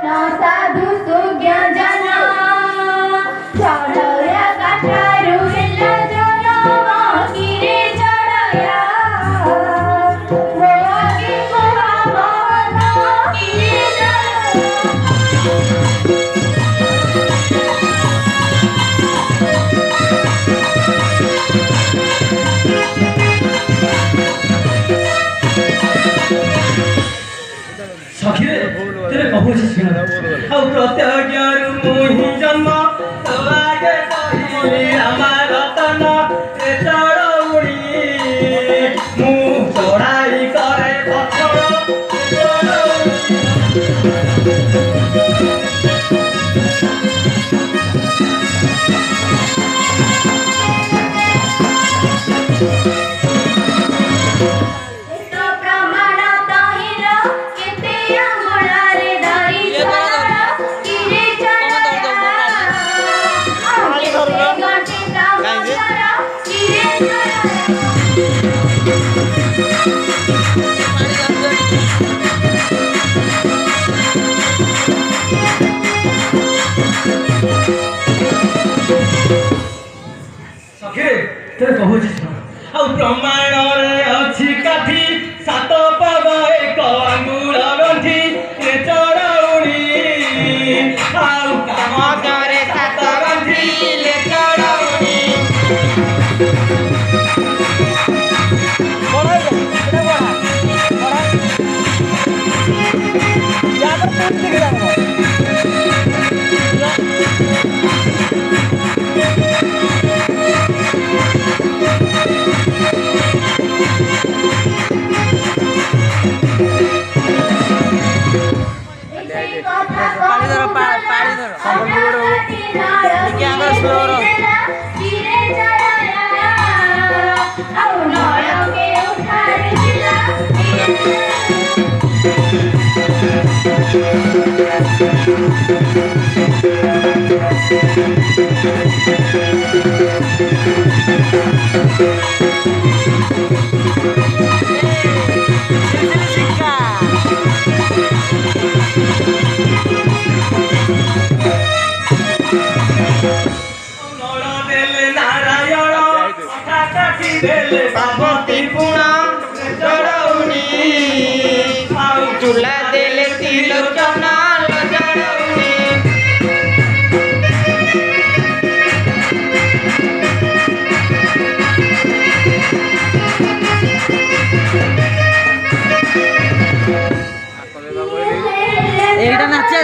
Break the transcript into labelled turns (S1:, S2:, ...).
S1: साधु सुज्ञ जना चढ़या काठारू हेला जनवा किरे चढ़या मोगी मोहबन किरे
S2: सखी तेरे कबूची छे आ प्रत्यज्ञारु मोहि जन्म तवागे कहिली हमार रतन ए चढ़ौड़ी मु चढ़ाई करे पत्थर तेरे कबूची छे आ प्रमाण रे अछि काठी सात पग एक अंगुल गंठी ए चढ़ौड़ी आ काम करे सात गंठी ले चढ़ौड़ी बड़ा এটা बड़ा याद कर दिख रहा नारायण